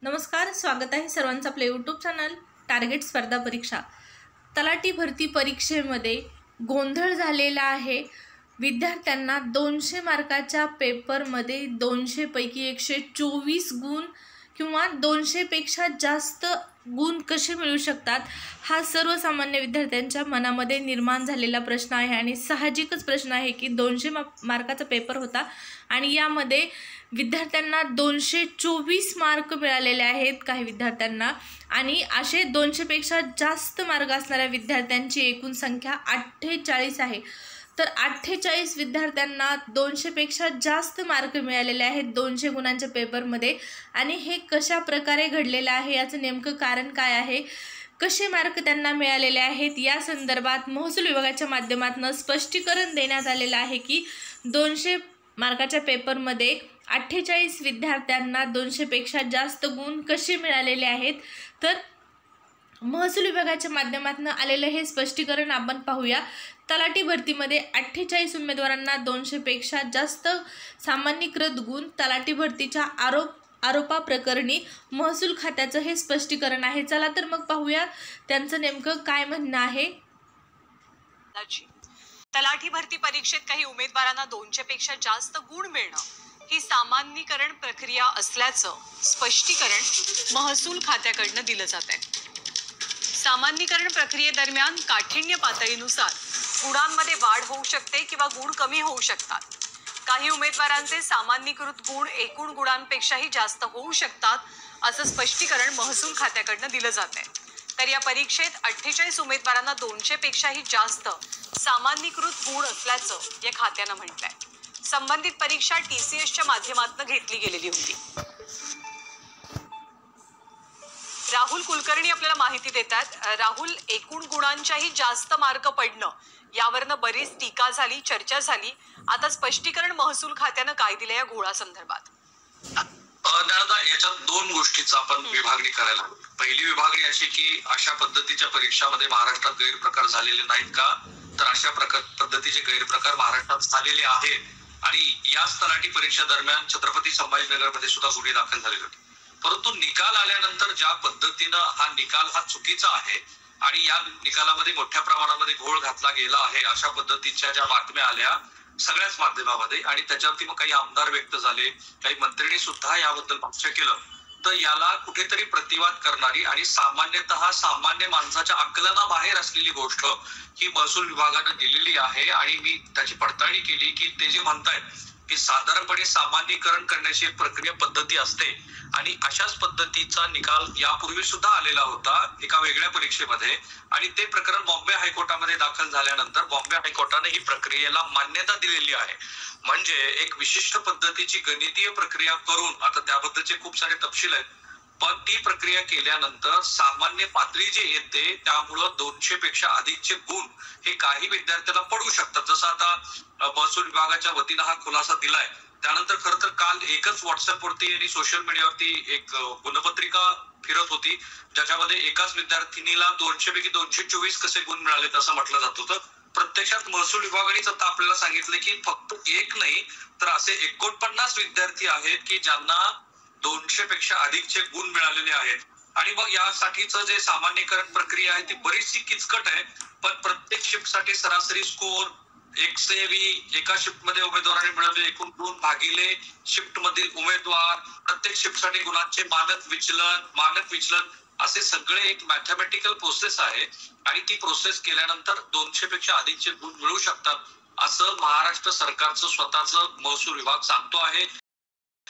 नमस्कार, स्वागत आहे सर्वांचं आपल्या यूट्यूब चॅनल टार्गेट स्पर्धा परीक्षा. तलाठी भरती परीक्षेमध्ये गोंधळ झालेला आहे. विद्यार्थ्यांना 200 मार्काच्या पेपरमध्ये 200 पैकी 124 गुण किंवा 200 पेक्षा जास्त गुण कसे मिळू शकतात, हा सर्वसामान्य विद्यार्थ्यांच्या मनामध्ये निर्माण झालेला प्रश्न आहे. आणि साहजिकच प्रश्न आहे की 200 मार्काचा पेपर होता आणि यामध्ये विद्यार्थ्यांना 224 मार्क मिळालेले आहेत काही विद्यार्थ्यांना, आणि असे 200 पेक्षा जास्त मार्क असणाऱ्या विद्यार्थ्यांची एकूण संख्या 48 आहे. तर 48 विद्यार्थ्यांना 200 पेक्षा जास्त मार्क मिळालेले आहेत 200 गुणांच्या पेपरमध्ये. आणि हे कशा प्रकारे घडलेलं आहे, याचं नेमकं कारण काय आहे, कसे मार्क त्यांना मिळालेले आहेत, या संदर्भात महसूल विभागाच्या माध्यमातून स्पष्टीकरण देण्यात आलेलं आहे की 200 मार्काच्या पेपरमध्ये 48 विद्यार्थ्यांना 200 पेक्षा जास्त गुण कसे मिळालेले आहेत. तर महसूल विभागाच्या माध्यमातून आलेलं हे स्पष्टीकरण आपण पाहूया. तलाठी भरतीमध्ये 48 उमेदवारांना 200 पेक्षा जास्त सामान्यीकृत गुण. तलाठी भरतीच्या आरोपाप्रकरणी महसूल खात्याचं हे स्पष्टीकरण आहे. चला तर मग पाहूया त्यांचं नेमकं काय म्हणणं आहे. तलाठी भरती परीक्षेत काही उमेदवारांना 200 पेक्षा जास्त गुण मिळणं ही सामान्यीकरण प्रक्रिया असल्याचं स्पष्टीकरण महसूल खात्याकडनं दिलं जात आहे. सामान्यीकरण प्रक्रियेदरम्यान काठिण्य पातळीनुसार गुणांमध्ये वाढ होऊ शकते किंवा गुण कमी होऊ शकतात. काही उमेदवारांचे सामान्यीकृत गुण एकूण गुणांपेक्षाही जास्त होऊ शकतात, असं स्पष्टीकरण महसूल खात्याकडनं दिलं जात आहे. तर या परीक्षेत 48 उमेदवारांना 200 पेक्षाही जास्त सामान्यीकृत गुण असल्याचं या खात्यानं म्हटलंय. संबंधित परीक्षा TCSच्या माध्यमातून घेतली गेलेली होती. राहुल कुलकर्णी आपल्याला माहिती देतात. राहुल, एकूण गुणांच्याही जास्त मार्क पडणं यावरनं बरीच टीका झाली, चर्चा झाली. आता स्पष्टीकरण महसूल खात्यानं काय दिलं या घोळासंदर्भात? याच्यात दोन गोष्टीचा आपण विभागणी करायला हवी. पहिली विभागणी अशी की अशा पद्धतीच्या परीक्षामध्ये महाराष्ट्रात गैरप्रकार झालेले नाहीत का, तर अशा पद्धतीचे गैरप्रकार महाराष्ट्रात झालेले आहेत आणि याच तलाठी परीक्षा दरम्यान छत्रपती संभाजीनगरमध्ये सुद्धा गुन्हे दाखल झालेले होते. परंतु निकाल आल्यानंतर ज्या पद्धतीनं हा निकाल चुकीचा आहे आणि या निकालामध्ये मोठ्या प्रमाणामध्ये घोळ घातला गेला आहे, अशा पद्धतीच्या ज्या बातम्या आल्या सगळ्याच माध्यमामध्ये आणि त्याच्यावरती मग काही आमदार व्यक्त झाले, काही मंत्र्यांनी सुद्धा याबद्दल भाष्य केलं, तर याला कुठेतरी प्रतिवाद करणारी आणि सामान्यतः सामान्य माणसाच्या आकलनाबाहेर असलेली गोष्ट ही महसूल विभागानं दिलेली आहे. आणि मी त्याची पडताळणी केली की ते जे म्हणतायत की साधारणपणे सामान्यीकरण करण्याची एक प्रक्रिया पद्धती असते आणि अशाच पद्धतीचा निकाल यापूर्वी सुद्धा आलेला होता एका वेगळ्या परीक्षेमध्ये आणि ते प्रकरण बॉम्बे हायकोर्टामध्ये दाखल झाल्यानंतर बॉम्बे हायकोर्टाने ही प्रक्रियेला मान्यता दिलेली आहे. म्हणजे एक विशिष्ट पद्धतीची गणितीय प्रक्रिया करून, आता त्याबद्दलचे खूप सारे तपशील आहेत, पण ती प्रक्रिया केल्यानंतर सामान्य पातळी जे येते त्यामुळं 200 पेक्षा अधिकचे गुण हे काही विद्यार्थ्यांना पडू शकतात. जसं आता महसूल विभागाच्या वतीनं हा खुलासा दिलाय. त्यानंतर खरं तर काल एकच व्हॉट्सअपवरती आणि सोशल मीडियावरती एक गुणपत्रिका फिरत होती ज्याच्यामध्ये एकाच विद्यार्थिनीला 200 पैकी 224 कसे गुण मिळालेत असं म्हटलं जात होतं. प्रत्यक्षात महसूल विभागानेच आता आपल्याला सांगितलं की फक्त एक नाही तर असे 49 विद्यार्थी आहेत की ज्यांना 200 पेक्षा अधिकचे गुण मिळालेले आहेत. आणि मग यासाठीचं जे सामान्यीकरण प्रक्रिया आहे ती बरीचशी किचकट आहे, पण प्रत्येक शिफ्टसाठी सरासरी स्कोर 120 एका शिफ्ट मध्ये उमेदवारांनी मिळवले एकूण गुण भागिले शिफ्ट मधील उमेदवार, प्रत्येक शिफ्टसाठी गुणांचे मानक विचलन असे सगळे एक मॅथमॅटिकल प्रोसेस आहे आणि ती प्रोसेस केल्यानंतर 200 पेक्षा अधिकचे गुण मिळू शकतात असं महाराष्ट्र सरकारचं स्वतःचं महसूल विभाग सांगतो आहे.